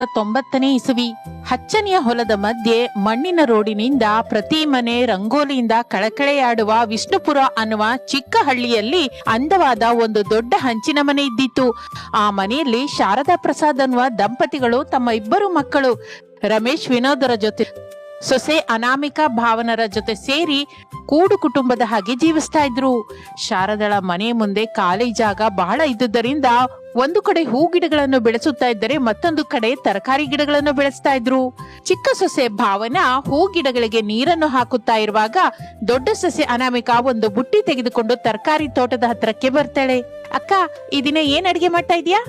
90ನೇ ಇಸವಿ. ಹಚ್ಚನೆಯ ಹೊಲದ ಮಧ್ಯೆ ಮಣ್ಣಿನ ರೋಡಿನಿಂದ ಪ್ರತಿ ಮನೆ ರಂಗೋಲಿಯಿಂದ ಕಳಕಳೆಯಾಡುವ ವಿಷ್ಣುಪುರ ಅನ್ನುವ ಚಿಕ್ಕ ಹಳ್ಳಿಯಲ್ಲಿ ಅಂದವಾದ ಒಂದು ದೊಡ್ಡ ಹಂಚಿನ ಮನೆ ಇದ್ದಿತ್ತು. ಆ ಮನೆಯಲ್ಲಿ ಶಾರದಾ ಪ್ರಸಾದ್ ಅನ್ನುವ ದಂಪತಿಗಳು ತಮ್ಮ ಇಬ್ಬರು ಮಕ್ಕಳು ರಮೇಶ್ ವಿನೋದರ ಜೊತೆ ಸೊಸೆ ಅನಾಮಿಕಾ ಭಾವನರ ಜೊತೆ ಸೇರಿ ಕೂಡು ಕುಟುಂಬದ ಹಾಗೆ ಜೀವಿಸ್ತಾ ಇದ್ರು. ಶಾರದಳ ಮನೆ ಮುಂದೆ ಖಾಲಿ ಜಾಗ ಬಹಳ ಇದ್ದುದರಿಂದ ಒಂದು ಕಡೆ ಹೂ ಗಿಡಗಳನ್ನು ಬೆಳೆಸುತ್ತಾ ಇದ್ದರೆ ಮತ್ತೊಂದು ಕಡೆ ತರಕಾರಿ ಗಿಡಗಳನ್ನು ಬೆಳೆಸ್ತಾ ಇದ್ರು. ಚಿಕ್ಕ ಸೊಸೆ ಭಾವನಾ ಹೂ ಗಿಡಗಳಿಗೆ ನೀರನ್ನು ಹಾಕುತ್ತಾ ಇರುವಾಗ ದೊಡ್ಡ ಸೊಸೆ ಅನಾಮಿಕಾ ಒಂದು ಬುಟ್ಟಿ ತೆಗೆದುಕೊಂಡು ತರಕಾರಿ ತೋಟದ ಹತ್ರಕ್ಕೆ ಬರ್ತಾಳೆ. ಅಕ್ಕ, ಈ ದಿನ ಏನ್ ಅಡಿಗೆ ಮಾಡ್ತಾ ಇದೀಯಾ?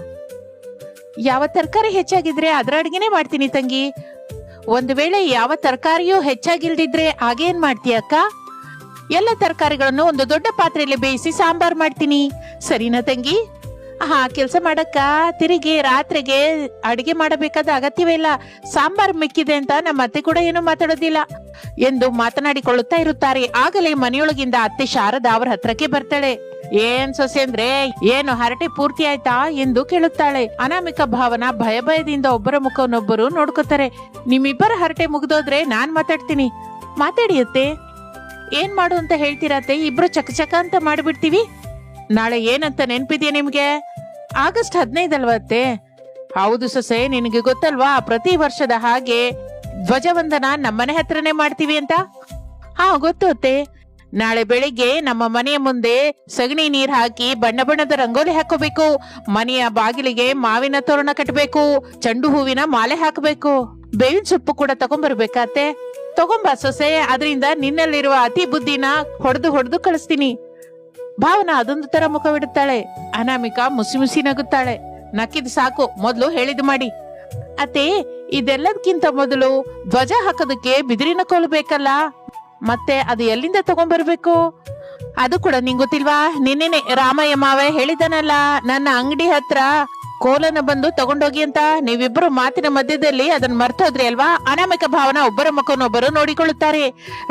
ಯಾವ ತರಕಾರಿ ಹೆಚ್ಚಾಗಿದ್ರೆ ಅದರ ಅಡಿಗೆನೆ ಮಾಡ್ತೀನಿ ತಂಗಿ. ಒಂದು ವೇಳೆ ಯಾವ ತರಕಾರಿಯೂ ಹೆಚ್ಚಾಗಿಲ್ದಿದ್ರೆ ಆಗೇನ್ ಮಾಡ್ತೀಯ ಅಕ್ಕ? ಎಲ್ಲ ತರಕಾರಿಗಳನ್ನು ಒಂದು ದೊಡ್ಡ ಪಾತ್ರೆಯಲ್ಲಿ ಬೇಯಿಸಿ ಸಾಂಬಾರ್ ಮಾಡ್ತೀನಿ, ಸರಿನಾ ತಂಗಿ? ಹಾ, ಕೆಲಸ ಮಾಡಕ್ಕ. ತಿರುಗಿ ರಾತ್ರಿಗೆ ಅಡಿಗೆ ಮಾಡಬೇಕಾದ ಅಗತ್ಯವೇ ಇಲ್ಲ. ಸಾಂಬಾರ್ ಮಿಕ್ಕಿದೆ ಅಂತ ನಮ್ಮ ಅತ್ತೆ ಕೂಡ ಏನು ಮಾತಾಡೋದಿಲ್ಲ ಎಂದು ಮಾತನಾಡಿಕೊಳ್ಳುತ್ತಾ ಇರುತ್ತಾರೆ. ಆಗಲೇ ಮನೆಯೊಳಗಿಂದ ಅತ್ತೆ ಶಾರದಾ ಅವರ ಹತ್ರಕ್ಕೆ ಬರ್ತಾಳೆ. ಏನ್ ಸೊಸೆ ಅಂದ್ರೆ, ಏನು ಹರಟೆ ಪೂರ್ತಿ ಆಯ್ತಾ ಎಂದು ಕೇಳುತ್ತಾಳೆ. ಅನಾಮಿಕಾ ಭಾವನಾ ಭಯದಿಂದ ಒಬ್ಬರ ಮುಖವನ್ನೊಬ್ಬರು ನೋಡ್ಕೋತಾರೆ. ನಿಮ್ಮಿಬ್ಬರ ಹರಟೆ ಮುಗ್ದೋದ್ರೆ ನಾನ್ ಮಾತಾಡ್ತೀನಿ. ಮಾತಾಡಿಯತ್ತೆ. ಏನ್ ಮಾಡು ಅಂತ ಹೇಳ್ತೀರತ್ತೆ? ಇಬ್ರು ಚಕಚಕ ಅಂತ ಮಾಡ್ಬಿಡ್ತೀವಿ. ನಾಳೆ ಏನಂತ ನೆನ್ಪಿದ್ಯಾ ನಿಮ್ಗೆ? ಆಗಸ್ಟ್ 15 ಅಲ್ವತ್ತೆ? ಹೌದು ಸೊಸೆ, ನಿನಗೆ ಗೊತ್ತಲ್ವಾ ಪ್ರತಿ ವರ್ಷದ ಹಾಗೆ ಧ್ವಜವಂದನ ನಮ್ಮನೆ ಹತ್ರನೇ ಮಾಡ್ತೀವಿ ಅಂತ. ಹಾ, ಗೊತ್ತು ಅತ್ತೆ. ನಾಳೆ ಬೆಳಿಗ್ಗೆ ನಮ್ಮ ಮನೆಯ ಮುಂದೆ ಸಗಣಿ ನೀರ್ ಹಾಕಿ ಬಣ್ಣ ಬಣ್ಣದ ರಂಗೋಲಿ ಹಾಕೋಬೇಕು. ಮನೆಯ ಬಾಗಿಲಿಗೆ ಮಾವಿನ ತೋರಣ ಕಟ್ಟಬೇಕು. ಚೆಂಡು ಹೂವಿನ ಮಾಲೆ ಹಾಕಬೇಕು. ಬೇವಿನ ಸೊಪ್ಪು ಕೂಡ ತಗೊಂಡ್ಬರ್ಬೇಕಾತೆ. ತಗೊಂಬಾ ಸೊಸೆ, ಅದರಿಂದ ನಿನ್ನಲ್ಲಿರುವ ಅತಿ ಬುದ್ಧಿನ ಹೊಡೆದು ಕಳಿಸ್ತೀನಿ. ಭಾವನಾ ಅದೊಂದು ತರ ಮುಖವಿಡುತ್ತಾಳೆ. ಅನಾಮಿಕಾ ಮುಸಿ ನಗುತ್ತಾಳೆ. ನಕ್ಕಿದ್ ಸಾಕು, ಮೊದ್ಲು ಹೇಳಿದ್ ಮಾಡಿ. ಅತ್ತೆ, ಇದೆಲ್ಲದಕ್ಕಿಂತ ಮೊದಲು ಧ್ವಜ ಹಾಕೋದಕ್ಕೆ ಬಿದಿರಿನ ಕೋಲು ಬೇಕಲ್ಲ, ಮತ್ತೆ ಅದು ಎಲ್ಲಿಂದ ತಗೊಂಡ್ಬರ್ಬೇಕು? ಅದು ಕೂಡ ನಿಂಗ್ ಗೊತ್ತಿಲ್ವಾ? ನಿನ್ನೆ ರಾಮಯ್ಯ ಮಾವೆ ಹೇಳಿದನಲ್ಲ, ನನ್ನ ಅಂಗಡಿ ಹತ್ರ ಕೋಲನ್ನ ಬಂದು ತಗೊಂಡೋಗಿ ಅಂತ. ನೀವಿಬ್ಬರು ಮಾತಿನ ಮಧ್ಯದಲ್ಲಿ ಅದನ್ನ ಮರ್ತೋದ್ರಿ ಅಲ್ವಾ? ಅನಾಮಿಕ ಭಾವನಾ ಒಬ್ಬರ ಮುಖನೊಬ್ಬರು ನೋಡಿಕೊಳ್ಳುತ್ತಾರೆ.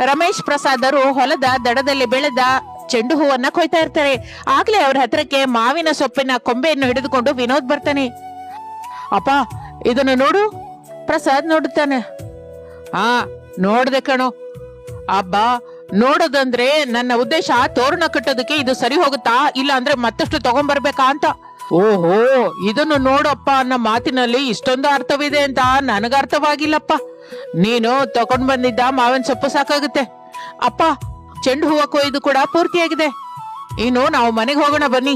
ರಮೇಶ್ ಪ್ರಸಾದರು ಹೊಲದ ದಡದಲ್ಲಿ ಬೆಳೆದ ಚೆಂಡು ಹೂವನ್ನ ಕೊಯ್ತಾ ಇರ್ತಾರೆ. ಆಗ್ಲೇ ಅವ್ರ ಹತ್ರಕ್ಕೆ ಮಾವಿನ ಸೊಪ್ಪಿನ ಕೊಂಬೆಯನ್ನು ಹಿಡಿದುಕೊಂಡು ವಿನೋದ್ ಬರ್ತಾನೆ. ಅಪ್ಪ, ಇದನ್ನು ನೋಡು. ಪ್ರಸಾದ್ ನೋಡುತ್ತಾನೆ. ಹಾ, ನೋಡ್ದೆ ಕಣೋ. ಅಬ್ಬಾ, ನೋಡೋದಂದ್ರೆ ನನ್ನ ಉದ್ದೇಶ ತೋರಣ ಕಟ್ಟೋದಕ್ಕೆ ಇದು ಸರಿ ಹೋಗುತ್ತಾ, ಇಲ್ಲ ಅಂದ್ರೆ ಮತ್ತಷ್ಟು ತಗೊಂಡ್ಬರ್ಬೇಕಾ ಅಂತ. ಓಹೋ, ಇದನ್ನು ನೋಡಪ್ಪ ಅನ್ನೋ ಮಾತಿನಲ್ಲಿ ಇಷ್ಟೊಂದು ಅರ್ಥವಿದೆ ಅಂತ ನನಗ ಅರ್ಥವಾಗಿಲ್ಲಪ್ಪ. ನೀನು ತಗೊಂಡ್ ಬಂದಿದ್ದ ಮಾವಿನ ಸೊಪ್ಪು ಸಾಕಾಗುತ್ತೆ. ಅಪ್ಪ, ಚೆಂಡು ಹೂವ ಕೊಯ್ದು ಕೂಡ ಪೂರ್ತಿಯಾಗಿದೆ. ಇನ್ನು ನಾವು ಮನೆಗೆ ಹೋಗೋಣ ಬನ್ನಿ.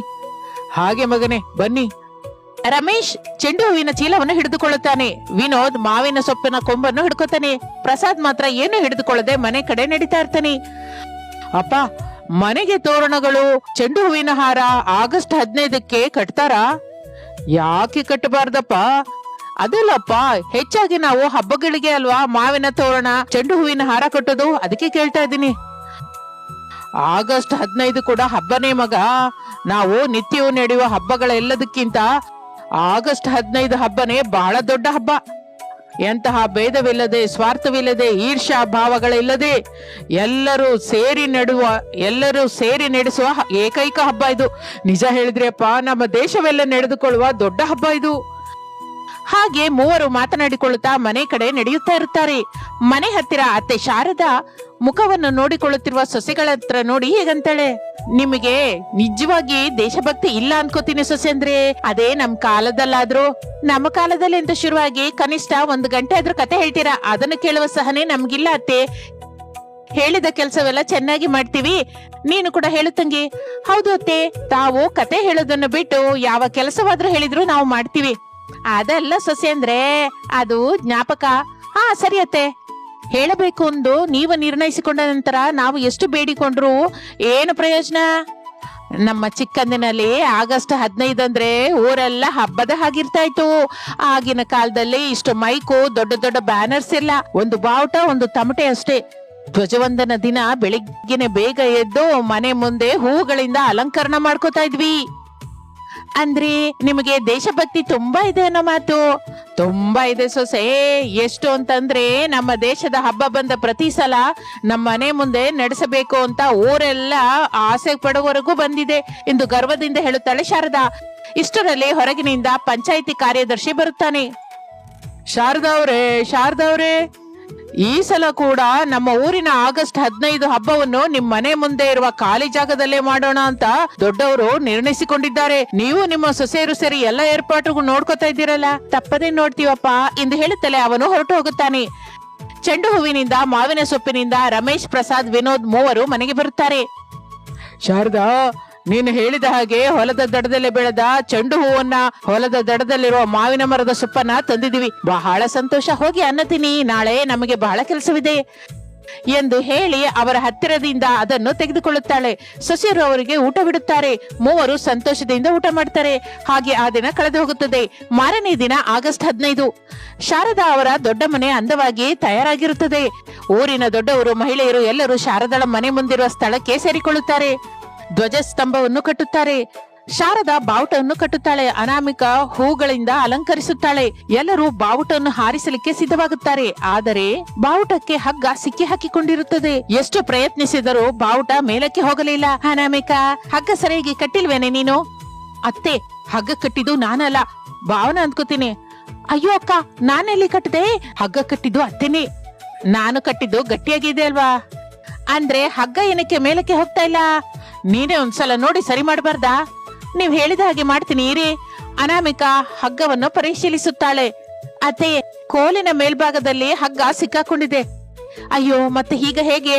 ಹಾಗೆ ಮಗನೇ, ಬನ್ನಿ. ರಮೇಶ್ ಚೆಂಡು ಹೂವಿನ ಚೀಲವನ್ನು ಹಿಡಿದುಕೊಳ್ಳುತ್ತಾನೆ. ವಿನೋದ್ ಮಾವಿನ ಸೊಪ್ಪಿನ ಕೊಂಬನ್ನು ಹಿಡ್ಕೊತಾನೆ. ಪ್ರಸಾದ್ ಮಾತ್ರ ಏನು ಹಿಡಿದುಕೊಳ್ಳದೆ ಮನೆ ಕಡೆ ನಡೀತಾ ಇರ್ತಾನೆ. ಅಪ್ಪ, ಮನೆಗೆ ತೋರಣಗಳು, ಚೆಂಡು ಹೂವಿನ ಹಾರ ಆಗಸ್ಟ್ 15ಕ್ಕೆ ಕಟ್ತಾರಾ? ಯಾಕೆ ಕಟ್ಟಬಾರ್ದಪ್ಪ? ಅದಲ್ಲಪ್ಪ, ಹೆಚ್ಚಾಗಿ ನಾವು ಹಬ್ಬಗಳಿಗೆ ಅಲ್ವಾ ಮಾವಿನ ತೋರಣ, ಚೆಂಡು ಹೂವಿನ ಹಾರ ಕಟ್ಟೋದು, ಅದಕ್ಕೆ ಕೇಳ್ತಾ ಇದ್ದೀನಿ. ಆಗಸ್ಟ್ 15 ಕೂಡ ಹಬ್ಬನೇ ಮಗ. ನಾವು ನಿತ್ಯವೂ ನಡೆಯುವ ಹಬ್ಬಗಳೆಲ್ಲದಕ್ಕಿಂತ ಆಗಸ್ಟ್ 15 ಹಬ್ಬನೇ ಬಹಳ ದೊಡ್ಡ ಹಬ್ಬ. ಎಂತಹ ಭೇದವಿಲ್ಲದೆ, ಸ್ವಾರ್ಥವಿಲ್ಲದೆ, ಈರ್ಷ್ಯಾ ಭಾವಗಳಿಲ್ಲದೆ ಎಲ್ಲರೂ ಸೇರಿ ನಡೆಸುವ ಏಕೈಕ ಹಬ್ಬ ಇದು. ನಿಜ ಹೇಳಿದ್ರೆಪ್ಪ, ನಮ್ಮ ದೇಶವೆಲ್ಲ ನಡೆದುಕೊಳ್ಳುವ ದೊಡ್ಡ ಹಬ್ಬ ಇದು. ಹಾಗೆ ಮೂವರು ಮಾತನಾಡಿಕೊಳ್ಳುತ್ತಾ ಮನೆ ಕಡೆ ನಡೆಯುತ್ತಾ ಇರುತ್ತಾರೆ. ಮನೆ ಹತ್ತಿರ ಅತ್ತೆ ಶಾರದಾ ಮುಖವನ್ನು ನೋಡಿಕೊಳ್ಳುತ್ತಿರುವ ಸೊಸೆಗಳ ಹತ್ರ ನೋಡಿ ಹೇಗಂತಾಳೆ. ನಿಮಗೆ ನಿಜವಾಗಿ ದೇಶಭಕ್ತಿ ಇಲ್ಲ ಅನ್ಕೋತೀನಿ ಸೊಸೆ ಅಂದ್ರೆ. ಅದೇ ನಮ್ ಕಾಲದಲ್ಲಾದ್ರೂ, ನಮ್ಮ ಕಾಲದಲ್ಲಿ ಅಂತ ಶುರುವಾಗಿ ಕನಿಷ್ಠ 1 ಗಂಟೆ ಆದ್ರೂ ಕತೆ ಹೇಳ್ತೀರಾ, ಅದನ್ನು ಕೇಳುವ ಸಹನೆ ನಮ್ಗಿಲ್ಲ ಅತ್ತೆ. ಹೇಳಿದ ಕೆಲಸವೆಲ್ಲ ಚೆನ್ನಾಗಿ ಮಾಡ್ತೀವಿ. ನೀನು ಕೂಡ ಹೇಳುತ್ತಂಗಿ. ಹೌದು ಅತ್ತೆ, ತಾವು ಕತೆ ಹೇಳೋದನ್ನು ಬಿಟ್ಟು ಯಾವ ಕೆಲಸವಾದ್ರೂ ಹೇಳಿದ್ರು ನಾವು ಮಾಡ್ತೀವಿ. ಅದಲ್ಲ ಸೊಸೆ ಅಂದ್ರೆ, ಅದು ಜ್ಞಾಪಕ. ಹಾ, ಸರಿ ಅತ್ತೆ. ಹೇಳಬೇಕು ಎಂದು ನೀವು ನಿರ್ಣಯಿಸಿಕೊಂಡ ನಂತರ ನಾವು ಎಷ್ಟು ಬೇಡಿಕೊಂಡ್ರು ಏನು ಪ್ರಯೋಜನ? ನಮ್ಮ ಚಿಕ್ಕಂದಿನಲ್ಲಿ ಆಗಸ್ಟ್ 15 ಅಂದ್ರೆ ಊರೆಲ್ಲ ಹಬ್ಬದ ಹಾಗಿರ್ತಾ ಇತ್ತು. ಆಗಿನ ಕಾಲದಲ್ಲಿ ಇಷ್ಟು ಮೈಕು, ದೊಡ್ಡ ದೊಡ್ಡ ಬ್ಯಾನರ್ಸ್ ಇಲ್ಲ. ಒಂದು ಬಾವುಟ, ಒಂದು ತಮಟೆ ಅಷ್ಟೇ. ಧ್ವಜವಂದನ ದಿನ ಬೆಳಿಗ್ಗೆನೆ ಬೇಗ ಎದ್ದು ಮನೆ ಮುಂದೆ ಹೂಗಳಿಂದ ಅಲಂಕರಣ ಮಾಡ್ಕೋತಾ ಇದ್ವಿ. ಅಂದ್ರೆ ನಿಮಗೆ ದೇಶಭಕ್ತಿ ತುಂಬಾ ಇದೆ ಅನ್ನೋ ಮಾತು. ತುಂಬಾ ಇದೆ ಸೊಸೆ. ಎಷ್ಟು ಅಂತಂದ್ರೆ, ನಮ್ಮ ದೇಶದ ಹಬ್ಬ ಬಂದ ಪ್ರತಿ ಸಲ ನಮ್ಮ ಮನೆ ಮುಂದೆ ನಡೆಸಬೇಕು ಅಂತ ಊರೆಲ್ಲ ಆಸೆ ಪಡುವವರೆಗೂ ಬಂದಿದೆ ಎಂದು ಗರ್ವದಿಂದ ಹೇಳುತ್ತಾಳೆ ಶಾರದಾ. ಇಷ್ಟರಲ್ಲಿ ಹೊರಗಿನಿಂದ ಪಂಚಾಯಿತಿ ಕಾರ್ಯದರ್ಶಿ ಬರುತ್ತಾನೆ. ಶಾರದವ್ರೆ, ಈ ಸಲ ಕೂಡ ನಮ್ಮ ಊರಿನ ಆಗಸ್ಟ್ 15 ಹಬ್ಬವನ್ನು ನಿಮ್ ಮನೆ ಮುಂದೆ ಇರುವ ಖಾಲಿ ಜಾಗದಲ್ಲೇ ಮಾಡೋಣ ಅಂತ ದೊಡ್ಡವರು ನಿರ್ಣಯಿಸಿಕೊಂಡಿದ್ದಾರೆ. ನೀವು ನಿಮ್ಮ ಸೊಸೆಯರು ಸೇರಿ ಎಲ್ಲ ಏರ್ಪಾಟುಗೂ ನೋಡ್ಕೊತಾ ಇದ್ದೀರಲ್ಲ. ತಪ್ಪದೇ ನೋಡ್ತೀವಪ್ಪ ಎಂದು ಹೇಳುತ್ತಲೇ ಅವನು ಹೊರಟು ಹೋಗುತ್ತಾನೆ. ಚೆಂಡು ಹೂವಿನಿಂದ, ಮಾವಿನ ಸೊಪ್ಪಿನಿಂದ ರಮೇಶ್, ಪ್ರಸಾದ್, ವಿನೋದ್ ಮೂವರು ಮನೆಗೆ ಬರುತ್ತಾರೆ. ಶಾರದಾ, ನೀನು ಹೇಳಿದ ಹಾಗೆ ಹೊಲದ ದಡದಲ್ಲಿ ಬೆಳೆದ ಚೆಂಡು ಹೂವನ್ನ, ಹೊಲದ ದಡದಲ್ಲಿರುವ ಮಾವಿನ ಮರದ ಸೊಪ್ಪನ್ನ ತಂದಿದ್ದೀವಿ. ಬಹಳ ಸಂತೋಷ. ಹೋಗಿ ಅನ್ನ ತಿನ್ನಿ, ನಾಳೆ ನಮಗೆ ಬಹಳ ಕೆಲಸವಿದೆ ಎಂದು ಹೇಳಿ ಅವರ ಹತ್ತಿರದಿಂದ ಅದನ್ನು ತೆಗೆದುಕೊಳ್ಳುತ್ತಾಳೆ. ಸೊಸೆಯರು ಅವರಿಗೆ ಊಟ ಬಿಡುತ್ತಾರೆ. ಮೂವರು ಸಂತೋಷದಿಂದ ಊಟ ಮಾಡ್ತಾರೆ. ಹಾಗೆ ಆ ದಿನ ಕಳೆದು ಹೋಗುತ್ತದೆ. ಮಾರನೇ ದಿನ ಆಗಸ್ಟ್ 15. ಶಾರದಾ ಅವರ ದೊಡ್ಡ ಮನೆ ಅಂದವಾಗಿ ತಯಾರಾಗಿರುತ್ತದೆ. ಊರಿನ ದೊಡ್ಡವರು, ಮಹಿಳೆಯರು ಎಲ್ಲರೂ ಶಾರದಾಳ ಮನೆ ಮುಂದಿರುವ ಸ್ಥಳಕ್ಕೆ ಸೇರಿಕೊಳ್ಳುತ್ತಾರೆ. ಧ್ವಜಸ್ತಂಭವನ್ನು ಕಟ್ಟುತ್ತಾರೆ. ಶಾರದಾ ಬಾವುಟವನ್ನು ಕಟ್ಟುತ್ತಾಳೆ. ಅನಾಮಿಕಾ ಹೂಗಳಿಂದ ಅಲಂಕರಿಸುತ್ತಾಳೆ. ಎಲ್ಲರೂ ಬಾವುಟವನ್ನು ಹಾರಿಸಲಿಕ್ಕೆ ಸಿದ್ಧವಾಗುತ್ತಾರೆ. ಆದರೆ ಬಾವುಟಕ್ಕೆ ಹಗ್ಗ ಸಿಕ್ಕಿ ಹಾಕಿಕೊಂಡಿರುತ್ತದೆ. ಎಷ್ಟು ಪ್ರಯತ್ನಿಸಿದರೂ ಬಾವುಟ ಮೇಲಕ್ಕೆ ಹೋಗಲಿಲ್ಲ. ಅನಾಮಿಕಾ, ಹಗ್ಗ ಸರಿಯಾಗಿ ಕಟ್ಟಿಲ್ವೇನೆ ನೀನು? ಅತ್ತೆ, ಹಗ್ಗ ಕಟ್ಟಿದ್ದು ನಾನಲ್ಲ, ಭಾವನ ಅಂದ್ಕೋತೀನಿ. ಅಯ್ಯೋ ಅಕ್ಕ, ನಾನೆಲ್ಲಿ ಕಟ್ಟಿದೆ? ಹಗ್ಗ ಕಟ್ಟಿದ್ದು ಅತ್ತೆನೇ. ನಾನು ಕಟ್ಟಿದ್ದು ಗಟ್ಟಿಯಾಗಿದೆ ಅಲ್ವಾ? ಅಂದ್ರೆ ಹಗ್ಗ ಏನಕ್ಕೆ ಮೇಲಕ್ಕೆ ಹೋಗ್ತಾ ಇಲ್ಲ? ನೀನೇ ಒಂದ್ಸಲ ನೋಡಿ ಸರಿ ಮಾಡಬಾರ್ದಾ? ನೀವ್ ಹೇಳಿದ ಹಾಗೆ ಮಾಡ್ತೀನಿ ಇರಿ. ಅನಾಮಿಕಾ ಹಗ್ಗವನ್ನು ಪರಿಶೀಲಿಸುತ್ತಾಳೆ. ಅತ್ತೆ, ಕೋಲಿನ ಮೇಲ್ಭಾಗದಲ್ಲಿ ಹಗ್ಗ ಸಿಕ್ಕಾಕೊಂಡಿದೆ. ಅಯ್ಯೋ, ಮತ್ತೆ ಹೀಗ ಹೇಗೆ?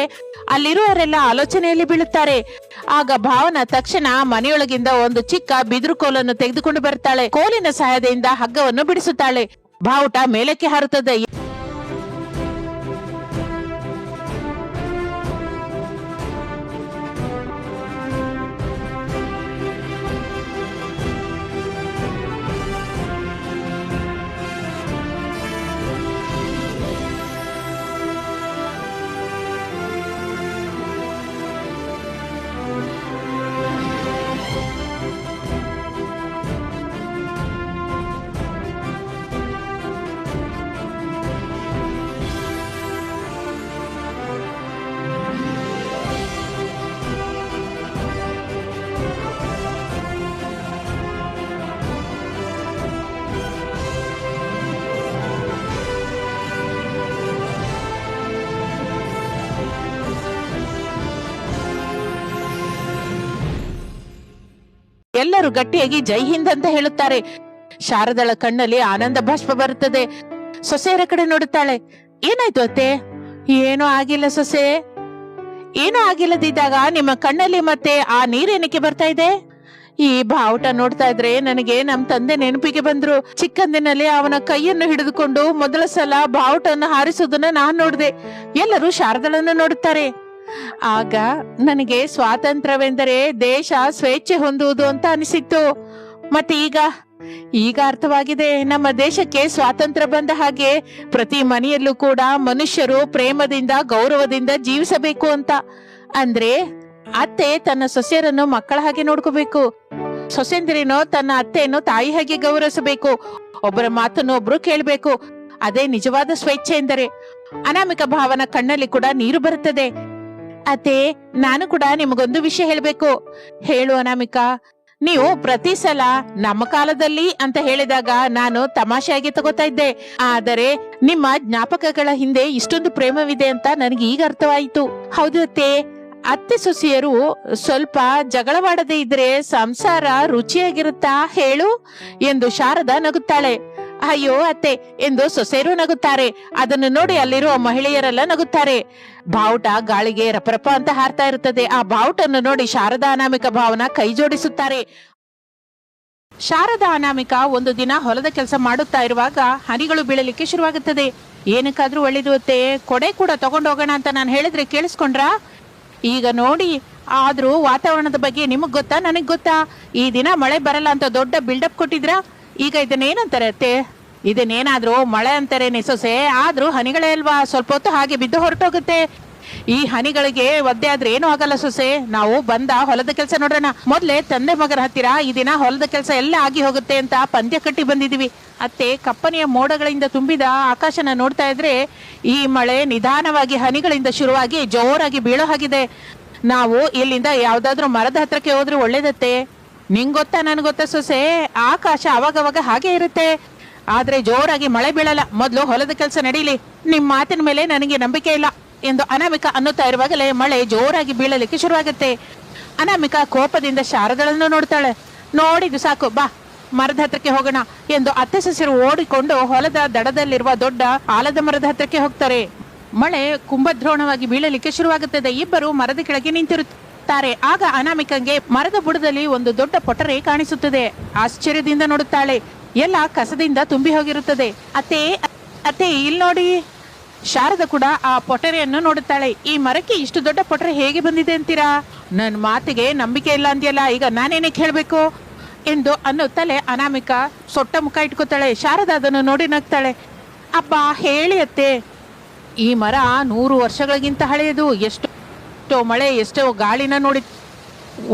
ಅಲ್ಲಿರುವವರೆಲ್ಲ ಆಲೋಚನೆಯಲ್ಲಿ ಬೀಳುತ್ತಾರೆ. ಆಗ ಭಾವನ ತಕ್ಷಣ ಮನೆಯೊಳಗಿಂದ ಒಂದು ಚಿಕ್ಕ ಬಿದಿರು ಕೋಲನ್ನು ತೆಗೆದುಕೊಂಡು ಬರ್ತಾಳೆ. ಕೋಲಿನ ಸಹಾಯದಿಂದ ಹಗ್ಗವನ್ನು ಬಿಡಿಸುತ್ತಾಳೆ. ಬಾವುಟ ಮೇಲಕ್ಕೆ ಹಾರುತ್ತದೆ. ಎಲ್ಲರೂ ಗಟ್ಟಿಯಾಗಿ ಜೈ ಹಿಂದ್ ಅಂತ ಹೇಳುತ್ತಾರೆ. ಶಾರದಾಳ ಕಣ್ಣಲ್ಲಿ ಆನಂದ ಬಾಷ್ಪ ಬರುತ್ತದೆ. ಸೊಸೆಯರ ಕಡೆ ನೋಡುತ್ತಾಳೆ. ಏನಾಯ್ತು ಅತ್ತೆ? ಏನೂ ಆಗಿಲ್ಲ ಸೊಸೆ. ಏನೂ ಆಗಿಲ್ಲದಿದ್ದಾಗ ನಿಮ್ಮ ಕಣ್ಣಲ್ಲಿ ಮತ್ತೆ ಆ ನೀರೇನಕ್ಕೆ ಬರ್ತಾ ಇದೆ? ಈ ಬಾವುಟ ನೋಡ್ತಾ ಇದ್ರೆ ನನಗೆ ನಮ್ ತಂದೆ ನೆನಪಿಗೆ ಬಂದ್ರು. ಚಿಕ್ಕಂದಿನಲ್ಲಿ ಅವನ ಕೈಯನ್ನು ಹಿಡಿದುಕೊಂಡು ಮೊದಲ ಸಲ ಬಾವುಟವನ್ನು ಹಾರಿಸುವುದನ್ನ ನಾನ್ ನೋಡಿದೆ. ಎಲ್ಲರೂ ಶಾರದಾಳನ್ನು ನೋಡುತ್ತಾರೆ. ಆಗ ನನಗೆ ಸ್ವಾತಂತ್ರ್ಯವೆಂದರೆ ದೇಶ ಸ್ವೇಚ್ಛೆ ಹೊಂದುವುದು ಅಂತ ಅನಿಸಿತ್ತು. ಮತ್ತೆ ಈಗ ಅರ್ಥವಾಗಿದೆ. ನಮ್ಮ ದೇಶಕ್ಕೆ ಸ್ವಾತಂತ್ರ್ಯ ಬಂದ ಹಾಗೆ ಪ್ರತಿ ಮನೆಯಲ್ಲೂ ಕೂಡ ಮನುಷ್ಯರು ಪ್ರೇಮದಿಂದ, ಗೌರವದಿಂದ ಜೀವಿಸಬೇಕು ಅಂತ. ಅಂದ್ರೆ ಅತ್ತೆ ತನ್ನ ಸೊಸೆಯರನ್ನು ಮಕ್ಕಳ ಹಾಗೆ ನೋಡ್ಕೋಬೇಕು. ಸೊಸೆಂದಿರೇನೋ ತನ್ನ ಅತ್ತೆಯನ್ನು ತಾಯಿ ಹಾಗೆ ಗೌರವಿಸಬೇಕು. ಒಬ್ಬರ ಮಾತನ್ನು ಒಬ್ರು ಕೇಳಬೇಕು. ಅದೇ ನಿಜವಾದ ಸ್ವೇಚ್ಛೆ ಎಂದರೆ. ಅನಾಮಿಕ ಭಾವನ ಕಣ್ಣಲ್ಲಿ ಕೂಡ ನೀರು ಬರುತ್ತದೆ. ಅತ್ತೆ, ನಾನು ಕೂಡ ನಿಮಗೊಂದು ವಿಷಯ ಹೇಳ್ಬೇಕು. ಹೇಳು ಅನಾಮಿಕಾ. ನೀವು ಪ್ರತಿ ಸಲ ನಮ್ಮ ಕಾಲದಲ್ಲಿ ಅಂತ ಹೇಳಿದಾಗ ನಾನು ತಮಾಷೆಯಾಗಿ ತಗೋತಾ ಇದ್ದೆ. ಆದರೆ ನಿಮ್ಮ ಜ್ಞಾಪಕಗಳ ಹಿಂದೆ ಇಷ್ಟೊಂದು ಪ್ರೇಮವಿದೆ ಅಂತ ನನಗೆ ಈಗ ಅರ್ಥವಾಯಿತು. ಹೌದು ಅತ್ತೆ. ಅತ್ತೆ ಸೊಸೆಯರು ಸ್ವಲ್ಪ ಜಗಳವಾಡದೆ ಇದ್ರೆ ಸಂಸಾರ ರುಚಿಯಾಗಿರುತ್ತಾ ಹೇಳು ಎಂದು ಶಾರದಾ ನಗುತ್ತಾಳೆ. ಅಯ್ಯೋ ಅತ್ತೆ ಎಂದು ಸೊಸೆಯರು ನಗುತ್ತಾರೆ. ಅದನ್ನು ನೋಡಿ ಅಲ್ಲಿರುವ ಮಹಿಳೆಯರೆಲ್ಲ ನಗುತ್ತಾರೆ. ಬಾವುಟ ಗಾಳಿಗೆ ರಪರಪ ಅಂತ ಹಾರ್ತಾ ಇರುತ್ತದೆ. ಆ ಬಾವುಟನ್ನು ನೋಡಿ ಶಾರದಾ, ಅನಾಮಿಕ ಭಾವನ ಕೈ ಜೋಡಿಸುತ್ತಾರೆ. ಶಾರದಾ, ಅನಾಮಿಕ ಒಂದು ದಿನ ಹೊಲದ ಕೆಲಸ ಮಾಡುತ್ತಾ ಇರುವಾಗ ಹನಿಗಳು ಬೀಳಲಿಕ್ಕೆ ಶುರುವಾಗುತ್ತದೆ. ಏನಕ್ಕಾದ್ರೂ ಒಳ್ಳೇದು ಅತ್ತೆ, ಕೊಡೆ ಕೂಡ ತಗೊಂಡು ಹೋಗೋಣ ಅಂತ ನಾನು ಹೇಳಿದ್ರೆ ಕೇಳಿಸ್ಕೊಂಡ್ರಾ? ಈಗ ನೋಡಿ, ಆದ್ರೂ ವಾತಾವರಣದ ಬಗ್ಗೆ ನಿಮಗ್ ಗೊತ್ತಾ, ನನಗ್ ಗೊತ್ತಾ? ಈ ದಿನ ಮಳೆ ಬರಲ್ಲ ಅಂತ ದೊಡ್ಡ ಬಿಲ್ಡಪ್ ಕೊಟ್ಟಿದ್ರಾ. ಈಗ ಇದನ್ನೇನಂತಾರೆ ಅತ್ತೆ? ಇದನ್ನೇನಾದ್ರೂ ಮಳೆ ಅಂತಾರೆ ಸೊಸೆ, ಆದ್ರೂ ಹನಿಗಳೇ ಅಲ್ವಾ, ಸ್ವಲ್ಪ ಹೊತ್ತು ಹಾಗೆ ಬಿದ್ದು ಹೊರಟೋಗುತ್ತೆ. ಈ ಹನಿಗಳಿಗೆ ಒದ್ದೆ ಆದ್ರೆ ಏನು ಆಗಲ್ಲ ಸೊಸೆ. ನಾವು ಬಂದ ಹೊಲದ ಕೆಲಸ ನೋಡೋಣ. ಮೊದ್ಲೇ ತಂದೆ ಮಗರ ಹತ್ತಿರ ಈ ದಿನ ಹೊಲದ ಕೆಲಸ ಎಲ್ಲ ಆಗಿ ಹೋಗುತ್ತೆ ಅಂತ ಪಂದ್ಯ ಕಟ್ಟಿ ಬಂದಿದೀವಿ. ಅತ್ತೆ, ಕಪ್ಪನೆಯ ಮೋಡಗಳಿಂದ ತುಂಬಿದ ಆಕಾಶನ ನೋಡ್ತಾ ಇದ್ರೆ ಈ ಮಳೆ ನಿಧಾನವಾಗಿ ಹನಿಗಳಿಂದ ಶುರುವಾಗಿ ಜೋರಾಗಿ ಬೀಳೋ ಹಾಗಿದೆ. ನಾವು ಇಲ್ಲಿಂದ ಯಾವ್ದಾದ್ರು ಮರದ ಹತ್ರಕ್ಕೆ ಹೋದ್ರೆ ಒಳ್ಳೇದತ್ತೆ. ನಿಂಗ್ ಗೊತ್ತಾ, ನನ್ ಗೊತ್ತಾ ಸೊಸೆ, ಆಕಾಶ ಅವಾಗವಾಗ ಹಾಗೆ ಇರುತ್ತೆ. ಆದ್ರೆ ಜೋರಾಗಿ ಮಳೆ ಬೀಳಲ್ಲ, ಮೊದಲು ಹೊಲದ ಕೆಲಸ ನಡೀಲಿ. ನಿಮ್ ಮಾತಿನ ಮೇಲೆ ನನಗೆ ನಂಬಿಕೆ ಇಲ್ಲ ಎಂದು ಅನಾಮಿಕಾ ಅನ್ನುತ್ತಾ ಇರುವಾಗಲೇ ಮಳೆ ಜೋರಾಗಿ ಬೀಳಲಿಕ್ಕೆ ಶುರುವಾಗುತ್ತೆ. ಅನಾಮಿಕಾ ಕೋಪದಿಂದ ಶಾರದಳನ್ನು ನೋಡ್ತಾಳೆ. ನೋಡಿದ್ದು ಸಾಕು, ಬಾ ಮರದ ಹತ್ರಕ್ಕೆ ಹೋಗೋಣ ಎಂದು ಅತ್ತೆ ಸೊಸೆಯರು ಓಡಿಕೊಂಡು ಹೊಲದ ದಡದಲ್ಲಿರುವ ದೊಡ್ಡ ಆಲದ ಮರದ ಹತ್ರಕ್ಕೆ ಹೋಗ್ತಾರೆ. ಮಳೆ ಕುಂಭದ್ರೋಣವಾಗಿ ಬೀಳಲಿಕ್ಕೆ ಶುರುವಾಗುತ್ತದೆ. ಇಬ್ಬರು ಮರದ ಕೆಳಗೆ ನಿಂತಿರುತ್ತಾರೆ. ಆಗ ಅನಾಮಿಕಂಗೆ ಮರದ ಬುಡದಲ್ಲಿ ಒಂದು ದೊಡ್ಡ ಪೊಟರೆ ಕಾಣಿಸುತ್ತದೆ. ಆಶ್ಚರ್ಯದಿಂದ ನೋಡುತ್ತಾಳೆ. ಎಲ್ಲ ಕಸದಿಂದ ತುಂಬಿ ಹೋಗಿರುತ್ತದೆ. ಅತ್ತೆ ಅತ್ತೆ ಇಲ್ಲಿ ನೋಡಿ. ಶಾರದ ಕೂಡ ಆ ಪೊಟರೆಯನ್ನು ನೋಡುತ್ತಾಳೆ. ಈ ಮರಕ್ಕೆ ಇಷ್ಟು ದೊಡ್ಡ ಪೊಟರೆ ಹೇಗೆ ಬಂದಿದೆ ಅಂತೀರಾ? ನನ್ನ ಮಾತಿಗೆ ನಂಬಿಕೆ ಇಲ್ಲ ಅಂದ್ಯಲ್ಲ, ಈಗ ನಾನೇನಕ್ಕೆ ಹೇಳ್ಬೇಕು ಎಂದು ಅನ್ನುತ್ತಲೇ ಅನಾಮಿಕಾ ಸೊಟ್ಟ ಮುಖ ಇಟ್ಕೋತಾಳೆ. ಶಾರದ ಅದನ್ನು ನೋಡಿ ನಗ್ತಾಳೆ. ಅಬ್ಬಾ ಹೇಳಿ ಅತ್ತೆ, ಈ ಮರ 100 ವರ್ಷಗಳಿಗಿಂತ ಹಳೆಯದು. ಎಷ್ಟೋ ಮಳೆ, ಎಷ್ಟೋ ಗಾಳಿನ ನೋಡಿ.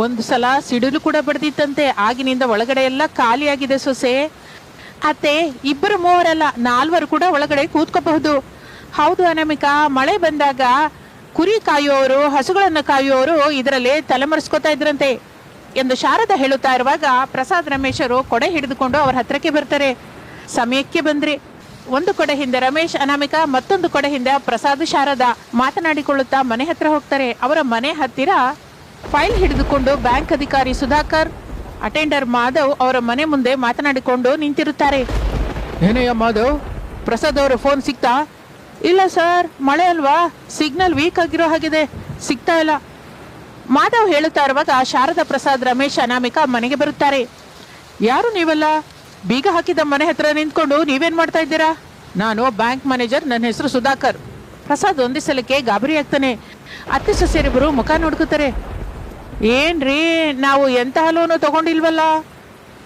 ಒಂದು ಸಲ ಸಿಡಿಲು ಕೂಡ ಬಡ್ದಿತ್ತಂತೆ. ಆಗಿನಿಂದ ಒಳಗಡೆ ಎಲ್ಲ ಖಾಲಿಯಾಗಿದೆ ಸೊಸೆ. ಅತ್ತೆ, ಇಬ್ಬರು ಮೂವರಲ್ಲ, 4 ಕೂಡ ಒಳಗಡೆ ಕೂತ್ಕೋಬಹುದು. ಹೌದು ಅನಾಮಿಕಾ, ಮಳೆ ಬಂದಾಗ ಕುರಿ ಕಾಯುವವರು, ಹಸುಗಳನ್ನು ಕಾಯುವವರು ಇದರಲ್ಲಿ ತಲೆಮರೆಸ್ಕೋತಾ ಇದ್ರಂತೆ ಎಂದು ಶಾರದ ಹೇಳುತ್ತಾ ಇರುವಾಗ ಪ್ರಸಾದ್ ರಮೇಶರು ಕೊಡೆ ಹಿಡಿದುಕೊಂಡು ಅವರ ಹತ್ರಕ್ಕೆ ಬರ್ತಾರೆ. ಸಮಯಕ್ಕೆ ಬಂದ್ರಿ. ಒಂದು ಕೊಡೆ ಹಿಂದೆ ರಮೇಶ್, ಅನಾಮಿಕಾ, ಮತ್ತೊಂದು ಕೊಡೆ ಹಿಂದೆ ಪ್ರಸಾದ್, ಶಾರದ ಮಾತನಾಡಿಕೊಳ್ಳುತ್ತಾ ಮನೆ ಹತ್ರ ಹೋಗ್ತಾರೆ. ಅವರ ಮನೆ ಹತ್ತಿರ ಫೈಲ್ ಹಿಡಿದುಕೊಂಡು ಬ್ಯಾಂಕ್ ಅಧಿಕಾರಿ ಸುಧಾಕರ್, ಅಟೆಂಡರ್ ಮಾಧವ್ ಅವರ ಮನೆ ಮುಂದೆ ಮಾತನಾಡಿಕೊಂಡು ನಿಂತಿರುತ್ತಾರೆ. ಏನಯ್ಯ ಮಾಧವ್, ಪ್ರಸಾದ್ ಅವರ ಫೋನ್ ಸಿಕ್ತಾ? ಇಲ್ಲ ಸರ್, ಮಳೆ ಅಲ್ವಾ, ಸಿಗ್ನಲ್ ವೀಕ್ ಆಗಿರೋ ಹಾಗಿದೆ, ಸಿಗ್ತಾ ಇಲ್ಲ. ಮಾಧವ್ ಹೇಳುತ್ತಾ ಇರುವಾಗ ಶಾರದಾ, ಪ್ರಸಾದ್, ರಮೇಶ್, ಅನಾಮಿಕಾ ಮನೆಗೆ ಬರುತ್ತಾರೆ. ಯಾರು ನೀವೆಲ್ಲ? ಬೀಗ ಹಾಕಿದ ಮನೆ ಹತ್ರ ನಿಂತ್ಕೊಂಡು ನೀವೇನ್ ಮಾಡ್ತಾ ಇದ್ದೀರಾ? ನಾನು ಬ್ಯಾಂಕ್ ಮ್ಯಾನೇಜರ್, ನನ್ನ ಹೆಸರು ಸುಧಾಕರ್. ಪ್ರಸಾದ್ ಒಂದೇ ಸಲಕ್ಕೆ ಗಾಬರಿ ಆಗ್ತಾನೆ. ಅತ್ತೆ ಸೊಸೆಯರಿಬ್ಬರು ಮುಖ ನೋಡ್ಕೋತಾರೆ. ಏನ್ರಿ, ನಾವು ಎಂತಹ ಲೋನು ತಗೊಂಡಿಲ್ವಲ್ಲ?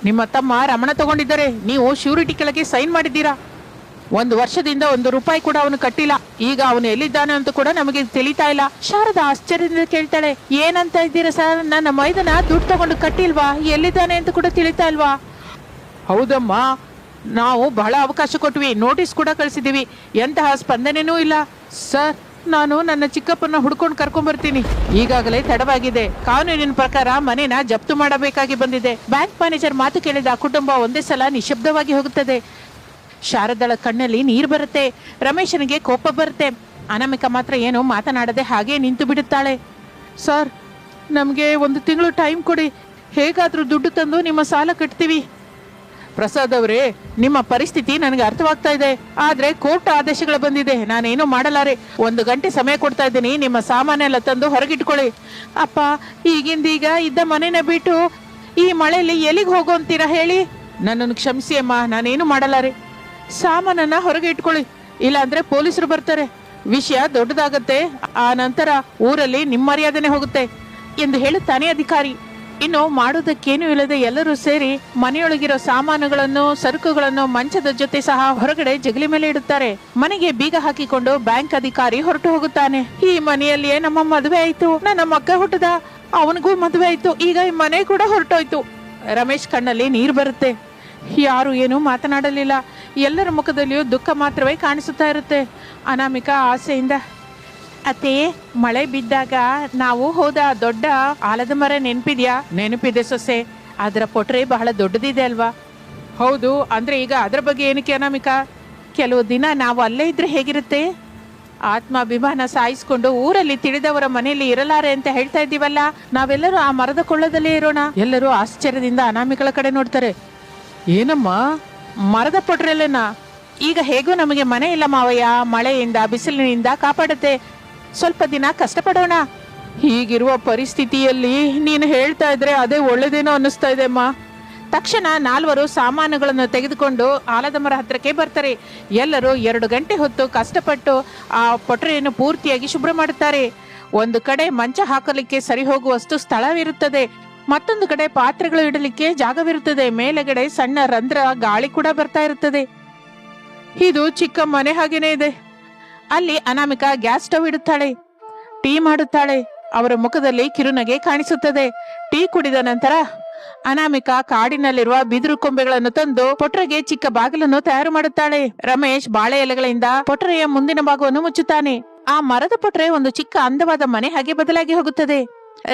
ನಿಮ್ಮ ತಮ್ಮ ರಮಣ ತಗೊಂಡಿದ್ದಾರೆ, ನೀವು ಶ್ಯೂರಿಟಿ ಕೆಳಗೆ ಸೈನ್ ಮಾಡಿದ್ದೀರಾ. 1 ವರ್ಷದಿಂದ 1 ರೂಪಾಯಿ ಕೂಡ ಅವನು ಕಟ್ಟಿಲ್ಲ. ಈಗ ಅವನು ಎಲ್ಲಿದ್ದಾನೆ ಅಂತ ಕೂಡ ನಮಗೆ ತಿಳಿತಾ ಇಲ್ಲ. ಶಾರದಾ ಆಶ್ಚರ್ಯದಿಂದ ಕೇಳ್ತಾಳೆ, ಏನಂತ ಇದ್ದೀರಾ ಸರ್? ನನ್ನ ಮೈದನ ದುಡ್ಡು ತಗೊಂಡು ಕಟ್ಟಿಲ್ವಾ? ಎಲ್ಲಿದ್ದಾನೆ ಅಂತ ಕೂಡ ತಿಳಿತಾ ಇಲ್ವಾ? ಹೌದಮ್ಮ, ನಾವು ಬಹಳ ಅವಕಾಶ ಕೊಟ್ವಿ, ನೋಟಿಸ್ ಕೂಡ ಕಳಿಸಿದೀವಿ, ಎಂತಹ ಸ್ಪಂದನೆನೂ ಇಲ್ಲ. ಸರ್, ನಾನು ನನ್ನ ಚಿಕ್ಕಪ್ಪನ ಹುಡ್ಕೊಂಡು ಕರ್ಕೊಂಡ್ ಬರ್ತೀನಿ. ಈಗಾಗಲೇ ತಡವಾಗಿದೆ. ಕಾನೂನಿನ ಪ್ರಕಾರ ಮನೇನ ಜಪ್ತು ಮಾಡಬೇಕಾಗಿ ಬಂದಿದೆ. ಬ್ಯಾಂಕ್ ಮ್ಯಾನೇಜರ್ ಮಾತು ಕೇಳಿದ ಕುಟುಂಬ ಒಂದೇ ಸಲ ನಿಶಬ್ದವಾಗಿ ಹೋಗುತ್ತದೆ. ಶಾರದಳ ಕಣ್ಣಲ್ಲಿ ನೀರು ಬರುತ್ತೆ. ರಮೇಶನಿಗೆ ಕೋಪ ಬರುತ್ತೆ. ಅನಾಮಿಕಾ ಮಾತ್ರ ಏನು ಮಾತನಾಡದೆ ಹಾಗೆ ನಿಂತು ಬಿಡುತ್ತಾಳೆ. ಸರ್, ನಮಗೆ 1 ತಿಂಗಳು ಟೈಮ್ ಕೊಡಿ, ಹೇಗಾದ್ರೂ ದುಡ್ಡು ತಂದು ನಿಮ್ಮ ಸಾಲ ಕಟ್ತೀವಿ. ಪ್ರಸಾದ್ ಅವರೇ, ನಿಮ್ಮ ಪರಿಸ್ಥಿತಿ ನನಗೆ ಅರ್ಥವಾಗ್ತಾ ಇದೆ, ಆದ್ರೆ ಕೋರ್ಟ್ ಆದೇಶಗಳು ಬಂದಿದೆ, ನಾನೇನು ಮಾಡಲಾರೆ. 1 ಗಂಟೆ ಸಮಯ ಕೊಡ್ತಾ ಇದ್ದೀನಿ, ನಿಮ್ಮ ಸಾಮಾನೆಲ್ಲ ತಂದು ಹೊರಗಿಟ್ಕೊಳ್ಳಿ. ಅಪ್ಪ, ಈಗಿಂದೀಗ ಇದ್ದ ಮನೆನ ಬಿಟ್ಟು ಈ ಮಳೆಯಲ್ಲಿ ಎಲ್ಲಿಗೆ ಹೋಗೋಂತೀರಾ ಹೇಳಿ? ನನ್ನನ್ನು ಕ್ಷಮಿಸಿ ಅಮ್ಮ, ನಾನೇನು ಮಾಡಲಾರೆ. ಸಾಮಾನನ್ನ ಹೊರಗೆ ಇಟ್ಕೊಳ್ಳಿ, ಇಲ್ಲಾಂದ್ರೆ ಪೊಲೀಸರು ಬರ್ತಾರೆ, ವಿಷಯ ದೊಡ್ಡದಾಗತ್ತೆ, ಆ ನಂತರ ಊರಲ್ಲಿ ನಿಮ್ಮ ಮರ್ಯಾದೆನೆ ಹೋಗುತ್ತೆ ಎಂದು ಹೇಳುತ್ತಾನೆ ಅಧಿಕಾರಿ. ಇನ್ನು ಮಾಡುವುದಕ್ಕೇನು ಇಲ್ಲದೆ ಎಲ್ಲರೂ ಸೇರಿ ಮನೆಯೊಳಗಿರೋ ಸಾಮಾನುಗಳನ್ನು, ಸರಕುಗಳನ್ನು ಮಂಚದ ಜೊತೆ ಸಹ ಹೊರಗಡೆ ಜಗಲಿ ಮೇಲೆ ಇಡುತ್ತಾರೆ. ಮನೆಗೆ ಬೀಗ ಹಾಕಿಕೊಂಡು ಬ್ಯಾಂಕ್ ಅಧಿಕಾರಿ ಹೊರಟು ಹೋಗುತ್ತಾನೆ. ಈ ಮನೆಯಲ್ಲಿಯೇ ನಮ್ಮ ಮದುವೆ ಆಯ್ತು, ನನ್ನ ಮಗ ಹುಟ್ಟದ, ಅವನಿಗೂ ಮದುವೆ ಆಯ್ತು, ಈಗ ಈ ಮನೆ ಕೂಡ ಹೊರಟೋಯ್ತು. ರಮೇಶ್ ಕಣ್ಣಲ್ಲಿ ನೀರು ಬರುತ್ತೆ. ಯಾರು ಏನೂ ಮಾತನಾಡಲಿಲ್ಲ. ಎಲ್ಲರ ಮುಖದಲ್ಲಿಯೂ ದುಃಖ ಮಾತ್ರವೇ ಕಾಣಿಸುತ್ತಾ ಇರುತ್ತೆ. ಅನಾಮಿಕಾ ಆಸೆಯಿಂದ, ಅತ್ತೆ, ಮಳೆ ಬಿದ್ದಾಗ ನಾವು ಹೋದ ದೊಡ್ಡ ಆಲದ ಮರ ನೆನಪಿದ್ಯಾ? ನೆನಪಿದೆ ಸೊಸೆ, ಅದರ ಪೊಟ್ರೆ ಬಹಳ ದೊಡ್ಡದಿದೆ ಅಲ್ವಾ? ಹೌದು, ಅಂದ್ರೆ ಈಗ ಅದರ ಬಗ್ಗೆ ಏನಕ್ಕೆ ಅನಾಮಿಕಾ? ಕೆಲವು ದಿನ ನಾವು ಅಲ್ಲೇ ಇದ್ರೆ ಹೇಗಿರುತ್ತೆ? ಆತ್ಮಾಭಿಮಾನ ಸಾಯಿಸ್ಕೊಂಡು ಊರಲ್ಲಿ ತಿಳಿದವರ ಮನೆಯಲ್ಲಿ ಇರಲಾರೆ ಅಂತ ಹೇಳ್ತಾ ಇದ್ದೀವಲ್ಲ, ನಾವೆಲ್ಲರೂ ಆ ಮರದ ಕೊಳ್ಳದಲ್ಲೇ ಇರೋಣ. ಎಲ್ಲರೂ ಆಶ್ಚರ್ಯದಿಂದ ಅನಾಮಿಕಳ ಕಡೆ ನೋಡ್ತಾರೆ. ಏನಮ್ಮ, ಮರದ ಪೊಟ್ರೆಲ್ಲೇನಾ? ಈಗ ಹೇಗೂ ನಮಗೆ ಮನೆ ಇಲ್ಲ ಮಾವಯ್ಯ, ಮಳೆಯಿಂದ ಬಿಸಿಲಿನಿಂದ ಕಾಪಾಡುತ್ತೆ, ಸ್ವಲ್ಪ ದಿನ ಕಷ್ಟಪಡೋಣ. ಹೀಗಿರುವ ಪರಿಸ್ಥಿತಿಯಲ್ಲಿ ನೀನು ಹೇಳ್ತಾ ಇದ್ರೆ ಅದೇ ಒಳ್ಳೇದೇನೋ ಅನ್ನಿಸ್ತಾ ಇದೆ ಅಮ್ಮ. ತಕ್ಷಣ 4 ಸಾಮಾನುಗಳನ್ನು ತೆಗೆದುಕೊಂಡು ಆಲದ ಮರ ಹತ್ರಕ್ಕೆ ಬರ್ತಾರೆ. ಎಲ್ಲರೂ 2 ಗಂಟೆ ಹೊತ್ತು ಕಷ್ಟಪಟ್ಟು ಆ ಪೊಟ್ರೆಯನ್ನು ಪೂರ್ತಿಯಾಗಿ ಶುಭ್ರ ಮಾಡುತ್ತಾರೆ. ಒಂದು ಕಡೆ ಮಂಚ ಹಾಕಲಿಕ್ಕೆ ಸರಿ ಹೋಗುವಷ್ಟು ಸ್ಥಳವಿರುತ್ತದೆ, ಮತ್ತೊಂದು ಕಡೆ ಪಾತ್ರೆಗಳು ಇಡಲಿಕ್ಕೆ ಜಾಗವಿರುತ್ತದೆ. ಮೇಲೆಗಡೆ ಸಣ್ಣ ರಂಧ್ರ ಗಾಳಿ ಕೂಡ ಬರ್ತಾ ಇರುತ್ತದೆ. ಇದು ಚಿಕ್ಕ ಮನೆ ಹಾಗೇನೆ ಇದೆ. ಅಲ್ಲಿ ಅನಾಮಿಕಾ ಗ್ಯಾಸ್ ಸ್ಟವ್ ಇಡುತ್ತಾಳೆ, ಟೀ ಮಾಡುತ್ತಾಳೆ. ಅವರ ಮುಖದಲ್ಲಿ ಕಿರುನಗೆ ಕಾಣಿಸುತ್ತದೆ. ಟೀ ಕುಡಿದ ನಂತರ ಅನಾಮಿಕಾ ಕಾಡಿನಲ್ಲಿರುವ ಬಿದಿರು ಕೊಂಬೆಗಳನ್ನು ತಂದು ಪೊಟ್ರೆಗೆ ಚಿಕ್ಕ ಬಾಗಿಲನ್ನು ತಯಾರು ಮಾಡುತ್ತಾಳೆ. ರಮೇಶ್ ಬಾಳೆ ಎಲೆಗಳಿಂದ ಪೊಟ್ರೆಯ ಮುಂದಿನ ಭಾಗವನ್ನು ಮುಚ್ಚುತ್ತಾನೆ. ಆ ಮರದ ಪೊಟ್ರೆ ಒಂದು ಚಿಕ್ಕ ಅಂದವಾದ ಮನೆ ಹಾಗೆ ಬದಲಾಗಿ ಹೋಗುತ್ತದೆ.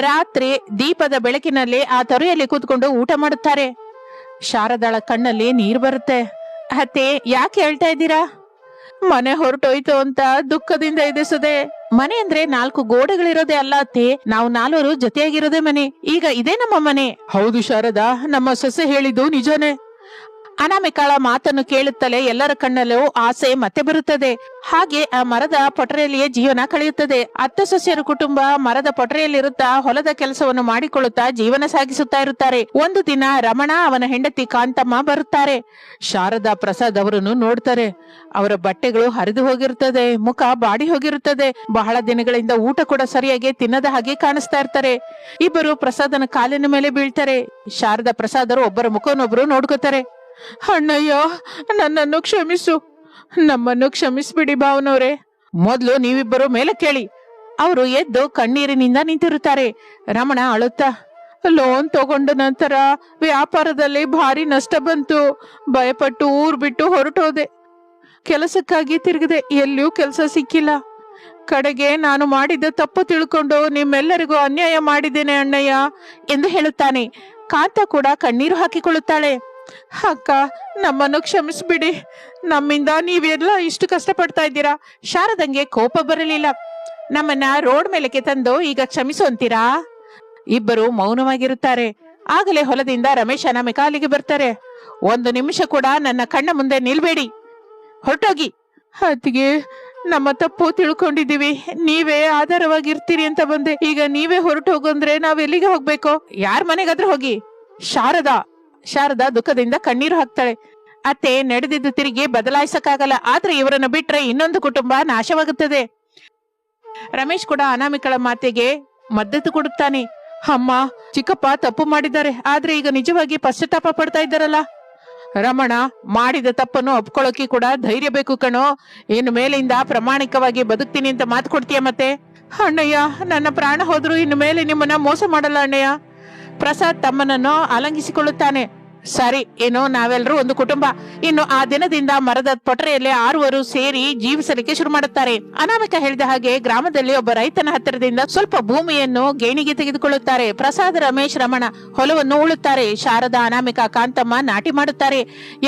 ರಾತ್ರಿ ದೀಪದ ಬೆಳಕಿನಲ್ಲಿ ಆ ತೊರೆಯಲ್ಲಿ ಕೂತ್ಕೊಂಡು ಊಟ ಮಾಡುತ್ತಾರೆ. ಶಾರದಾಳ ಕಣ್ಣಲ್ಲಿ ನೀರು ಬರುತ್ತೆ. ಅತ್ತೆ ಯಾಕೆ ಹೇಳ್ತಾ ಇದ್ದೀರಾ? ಮನೆ ಹೊರಟೋಯ್ತು ಅಂತ ದುಃಖದಿಂದ ಇದೆ ಸುದೆ. ಮನೆ ಅಂದ್ರೆ 4 ಗೋಡೆಗಳಿರೋದೇ ಅಲ್ಲ ಅತ್ತೆ, ನಾವು 4 ಜೊತೆಯಾಗಿರೋದೇ ಮನೆ. ಈಗ ಇದೇ ನಮ್ಮ ಮನೆ. ಹೌದು ಶಾರದಾ, ನಮ್ಮ ಸೊಸೆ ಹೇಳಿದ್ದು ನಿಜನೇ. ಅನಾಮಿಕಾಳ ಮಾತನ್ನು ಕೇಳುತ್ತಲೇ ಎಲ್ಲರ ಕಣ್ಣಲ್ಲೂ ಆಸೆ ಮತ್ತೆ ಬರುತ್ತದೆ. ಹಾಗೆ ಆ ಮರದ ಪೊಟರೆಯಲ್ಲಿಯೇ ಜೀವನ ಕಳೆಯುತ್ತದೆ. ಅತ್ತೆ ಸೊಸೆಯರ ಕುಟುಂಬ ಮರದ ಪೊಟರೆಯಲ್ಲಿರುತ್ತಾ ಹೊಲದ ಕೆಲಸವನ್ನು ಮಾಡಿಕೊಳ್ಳುತ್ತಾ ಜೀವನ ಸಾಗಿಸುತ್ತಾ ಇರುತ್ತಾರೆ. ಒಂದು ದಿನ ರಮಣ, ಅವನ ಹೆಂಡತಿ ಕಾಂತಮ್ಮ ಬರುತ್ತಾರೆ. ಶಾರದಾ ಪ್ರಸಾದ್ ಅವರನ್ನು ನೋಡ್ತಾರೆ. ಅವರ ಬಟ್ಟೆಗಳು ಹರಿದು ಹೋಗಿರುತ್ತದೆ, ಮುಖ ಬಾಡಿ ಹೋಗಿರುತ್ತದೆ. ಬಹಳ ದಿನಗಳಿಂದ ಊಟ ಕೂಡ ಸರಿಯಾಗಿ ತಿನ್ನದ ಹಾಗೆ ಕಾಣಿಸ್ತಾ ಇರ್ತಾರೆ. ಇಬ್ಬರು ಪ್ರಸಾದನ ಕಾಲಿನ ಮೇಲೆ ಬೀಳ್ತಾರೆ. ಶಾರದಾ ಪ್ರಸಾದರು ಒಬ್ಬರ ಮುಖವನ್ನೊಬ್ಬರು ನೋಡ್ಕೋತಾರೆ. ಅಣ್ಣಯ್ಯ, ನನ್ನನ್ನು ಕ್ಷಮಿಸು, ನಮ್ಮನ್ನು ಕ್ಷಮಿಸ್ಬಿಡಿ ಭಾವನವ್ರೆ. ಮೊದ್ಲು ನೀವಿಬ್ಬರು ಮೇಲೆ ಕೇಳಿ. ಅವರು ಎದ್ದು ಕಣ್ಣೀರಿನಿಂದ ನಿಂತಿರುತ್ತಾರೆ. ರಮಣ ಅಳುತ್ತಾ, ಲೋನ್ ತಗೊಂಡ ನಂತರ ವ್ಯಾಪಾರದಲ್ಲಿ ಭಾರಿ ನಷ್ಟ ಬಂತು. ಭಯಪಟ್ಟು ಊರ್ ಬಿಟ್ಟು ಹೊರಟೋದೆ. ಕೆಲಸಕ್ಕಾಗಿ ತಿರುಗಿದೆ, ಎಲ್ಲಿಯೂ ಕೆಲಸ ಸಿಕ್ಕಿಲ್ಲ. ಕಡೆಗೆ ನಾನು ಮಾಡಿದ ತಪ್ಪು ತಿಳ್ಕೊಂಡು ನಿಮ್ಮೆಲ್ಲರಿಗೂ ಅನ್ಯಾಯ ಮಾಡಿದ್ದೇನೆ ಅಣ್ಣಯ್ಯ ಎಂದು ಹೇಳುತ್ತಾನೆ. ಕಾಂತ ಕೂಡ ಕಣ್ಣೀರು ಹಾಕಿಕೊಳ್ಳುತ್ತಾಳೆ. ಅಕ್ಕ, ನಮ್ಮನ್ನು ಕ್ಷಮಿಸ್ಬಿಡಿ, ನಮ್ಮಿಂದ ನೀವೆಲ್ಲ ಇಷ್ಟು ಕಷ್ಟಪಡ್ತಾ ಇದ್ದೀರಾ. ಶಾರದಂಗೆ ಕೋಪ ಬರಲಿಲ್ಲ. ನಮ್ಮನ್ನ ರೋಡ್ ಮೇಲಕ್ಕೆ ತಂದು ಈಗ ಕ್ಷಮಿಸು ಅಂತೀರಾ? ಇಬ್ಬರು ಮೌನವಾಗಿರುತ್ತಾರೆ. ಆಗಲೇ ಹೊಲದಿಂದ ರಮೇಶ್ ಅನಾಮಿಕಾ ಅಲ್ಲಿಗೆ ಬರ್ತಾರೆ. 1 ನಿಮಿಷ ಕೂಡ ನನ್ನ ಕಣ್ಣ ಮುಂದೆ ನಿಲ್ಬೇಡಿ, ಹೊರಟೋಗಿ. ಅತ್ತಿಗೆ, ನಮ್ಮ ತಪ್ಪು ತಿಳ್ಕೊಂಡಿದೀವಿ, ನೀವೇ ಆಧಾರವಾಗಿರ್ತೀರಿ ಅಂತ ಬಂದೆ. ಈಗ ನೀವೇ ಹೊರಟು ಹೋಗಂದ್ರೆ ನಾವ್ ಎಲ್ಲಿಗೆ ಹೋಗ್ಬೇಕು? ಯಾರ ಮನೆಗಾದ್ರೂ ಹೋಗಿ. ಶಾರದಾ ದುಃಖದಿಂದ ಕಣ್ಣೀರು ಹಾಕ್ತಾಳೆ. ಅತ್ತೆ, ನಡೆದಿದ್ದು ತಿರುಗಿ ಬದಲಾಯಿಸಕ್ಕಾಗಲ್ಲ, ಆದ್ರೆ ಇವರನ್ನ ಬಿಟ್ರೆ ಇನ್ನೊಂದು ಕುಟುಂಬ ನಾಶವಾಗುತ್ತದೆ. ರಮೇಶ್ ಕೂಡ ಅನಾಮಿಕಳ ಮಾತಿಗೆ ಮದ್ದತು ಕೊಡುತ್ತಾನೆ. ಅಮ್ಮ, ಚಿಕ್ಕಪ್ಪ ತಪ್ಪು ಮಾಡಿದ್ದಾರೆ, ಆದ್ರೆ ಈಗ ನಿಜವಾಗಿ ಪಶ್ಚಾತ್ತಾಪ ಪಡ್ತಾ ಇದ್ದಾರಲ್ಲ. ರಮಣ, ಮಾಡಿದ ತಪ್ಪನ್ನು ಒಪ್ಕೊಳ್ಳೋಕೆ ಕೂಡ ಧೈರ್ಯ ಬೇಕು ಕಣೋ. ಇನ್ನು ಮೇಲಿಂದ ಪ್ರಾಮಾಣಿಕವಾಗಿ ಬದುಕ್ತೀನಿ ಅಂತ ಮಾತು ಕೊಡ್ತೀಯ ಮತ್ತೆ? ಅಣ್ಣಯ್ಯ, ನನ್ನ ಪ್ರಾಣ ಹೋದ್ರು ಇನ್ನು ಮೇಲೆ ನಿಮ್ಮನ್ನ ಮೋಸ ಮಾಡಲ್ಲ ಅಣ್ಣಯ್ಯ. ಪ್ರಸಾದ್ ತಮ್ಮನನ್ನು ಆಲಂಗಿಸಿಕೊಳ್ಳುತ್ತಾನೆ. ಸರಿ, ಏನು ನಾವೆಲ್ಲರೂ ಒಂದು ಕುಟುಂಬ. ಇನ್ನು ಆ ದಿನದಿಂದ ಮರದ ಪೊಟರೆಯಲ್ಲಿ 6 ಸೇರಿ ಜೀವಿಸಲಿಕ್ಕೆ ಶುರು ಮಾಡುತ್ತಾರೆ. ಅನಾಮಿಕ ಹೇಳಿದ ಹಾಗೆ ಗ್ರಾಮದಲ್ಲಿ ಒಬ್ಬ ರೈತನ ಹತ್ತಿರದಿಂದ ಸ್ವಲ್ಪ ಭೂಮಿಯನ್ನು ಗೇಣಿಗೆ ತೆಗೆದುಕೊಳ್ಳುತ್ತಾರೆ. ಪ್ರಸಾದ್, ರಮೇಶ್, ರಮಣ ಹೊಲವನ್ನು ಉಳುತ್ತಾರೆ. ಶಾರದಾ, ಅನಾಮಿಕ, ಕಾಂತಮ್ಮ ನಾಟಿ ಮಾಡುತ್ತಾರೆ.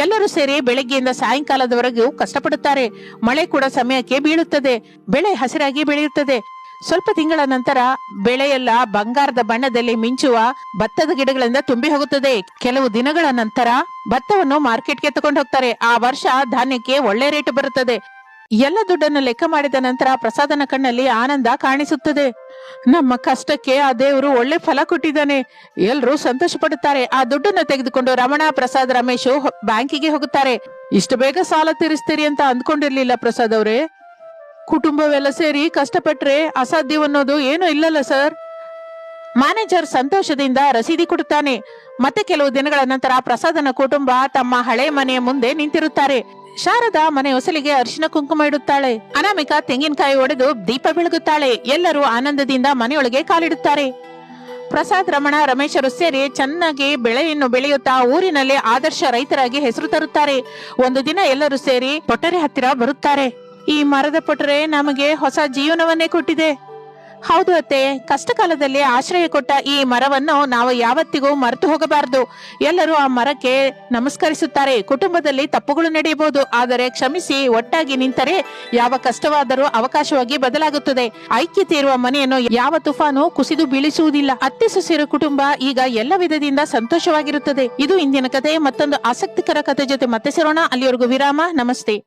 ಎಲ್ಲರೂ ಸೇರಿ ಬೆಳಗ್ಗೆಯಿಂದ ಸಾಯಂಕಾಲದವರೆಗೂ ಕಷ್ಟಪಡುತ್ತಾರೆ. ಮಳೆ ಕೂಡ ಸಮಯಕ್ಕೆ ಬೀಳುತ್ತದೆ. ಬೆಳೆ ಹಸಿರಾಗಿ ಬೆಳೆಯುತ್ತದೆ. ಸ್ವಲ್ಪ ತಿಂಗಳ ನಂತರ ಬೆಳೆಯೆಲ್ಲ ಬಂಗಾರದ ಬಣ್ಣದಲ್ಲಿ ಮಿಂಚುವ ಭತ್ತದ ಗಿಡಗಳಿಂದ ತುಂಬಿ ಹೋಗುತ್ತದೆ. ಕೆಲವು ದಿನಗಳ ನಂತರ ಭತ್ತವನ್ನು ಮಾರ್ಕೆಟ್ಗೆ ತಗೊಂಡು ಹೋಗ್ತಾರೆ. ಆ ವರ್ಷ ಧಾನ್ಯಕ್ಕೆ ಒಳ್ಳೆ ರೇಟ್ ಬರುತ್ತದೆ. ಎಲ್ಲ ದುಡ್ಡನ್ನು ಲೆಕ್ಕ ಮಾಡಿದ ನಂತರ ಪ್ರಸಾದನ ಕಣ್ಣಲ್ಲಿ ಆನಂದ ಕಾಣಿಸುತ್ತದೆ. ನಮ್ಮ ಕಷ್ಟಕ್ಕೆ ಆ ದೇವರು ಒಳ್ಳೆ ಫಲ ಕೊಟ್ಟಿದ್ದಾನೆ. ಎಲ್ರೂ ಸಂತೋಷ ಪಡುತ್ತಾರೆ. ಆ ದುಡ್ಡನ್ನು ತೆಗೆದುಕೊಂಡು ರಮಣ, ಪ್ರಸಾದ್, ರಮೇಶ್ ಬ್ಯಾಂಕಿಗೆ ಹೋಗುತ್ತಾರೆ. ಇಷ್ಟು ಬೇಗ ಸಾಲ ತೀರಿಸ್ತೀರಿ ಅಂತ ಅಂದ್ಕೊಂಡಿರ್ಲಿಲ್ಲ ಪ್ರಸಾದ್ ಅವರೇ. ಕುಟುಂಬವೆಲ್ಲ ಸೇರಿ ಕಷ್ಟಪಟ್ರೆ ಅಸಾಧ್ಯವನ್ನೋದು ಏನೂ ಇಲ್ಲಲ್ಲ ಸರ್. ಮ್ಯಾನೇಜರ್ ಸಂತೋಷದಿಂದ ರಸೀದಿ ಕೊಡುತ್ತಾನೆ. ಮತ್ತೆ ಕೆಲವು ದಿನಗಳ ನಂತರ ಪ್ರಸಾದನ ಕುಟುಂಬ ತಮ್ಮ ಹಳೆ ಮನೆಯ ಮುಂದೆ ನಿಂತಿರುತ್ತಾರೆ. ಶಾರದಾ ಮನೆ ಹೊಸಲಿಗೆ ಅರಿಶಿನ ಕುಂಕುಮ ಇಡುತ್ತಾಳೆ. ಅನಾಮಿಕಾ ತೆಂಗಿನಕಾಯಿ ಒಡೆದು ದೀಪ ಬೆಳಗುತ್ತಾಳೆ. ಎಲ್ಲರೂ ಆನಂದದಿಂದ ಮನೆಯೊಳಗೆ ಕಾಲಿಡುತ್ತಾರೆ. ಪ್ರಸಾದ್, ರಮಣ, ರಮೇಶರು ಸೇರಿ ಚೆನ್ನಾಗಿ ಬೆಳೆಯನ್ನು ಬೆಳೆಯುತ್ತಾ ಊರಿನಲ್ಲಿ ಆದರ್ಶ ರೈತರಾಗಿ ಹೆಸರು ತರುತ್ತಾರೆ. ಒಂದು ದಿನ ಎಲ್ಲರೂ ಸೇರಿ ಪೊಟರೆ ಹತ್ತಿರ ಬರುತ್ತಾರೆ. ಈ ಮರದ ಪೊಟರೆ ನಮಗೆ ಹೊಸ ಜೀವನವನ್ನೇ ಕೊಟ್ಟಿದೆ. ಹೌದು ಅತ್ತೆ, ಕಷ್ಟ ಕಾಲದಲ್ಲಿ ಆಶ್ರಯ ಕೊಟ್ಟ ಈ ಮರವನ್ನು ನಾವು ಯಾವತ್ತಿಗೂ ಮರೆತು ಹೋಗಬಾರದು. ಎಲ್ಲರೂ ಆ ಮರಕ್ಕೆ ನಮಸ್ಕರಿಸುತ್ತಾರೆ. ಕುಟುಂಬದಲ್ಲಿ ತಪ್ಪುಗಳು ನಡೆಯಬಹುದು, ಆದರೆ ಕ್ಷಮಿಸಿ ಒಟ್ಟಾಗಿ ನಿಂತರೆ ಯಾವ ಕಷ್ಟವಾದರೂ ಅವಕಾಶವಾಗಿ ಬದಲಾಗುತ್ತದೆ. ಐಕ್ಯತೆ ಇರುವ ಮನೆಯನ್ನು ಯಾವ ತುಫಾನು ಕುಸಿದು ಬೀಳಿಸುವುದಿಲ್ಲ. ಅತ್ತೆ ಸೊಸೆಯರ ಕುಟುಂಬ ಈಗ ಎಲ್ಲ ವಿಧದಿಂದ ಸಂತೋಷವಾಗಿರುತ್ತದೆ. ಇದು ಇಂದಿನ ಕಥೆ. ಮತ್ತೊಂದು ಆಸಕ್ತಿಕರ ಕಥೆ ಜೊತೆ ಮತ್ತೆ ಸೇರೋಣ. ಅಲ್ಲಿವರೆಗೂ ವಿರಾಮ. ನಮಸ್ತೆ.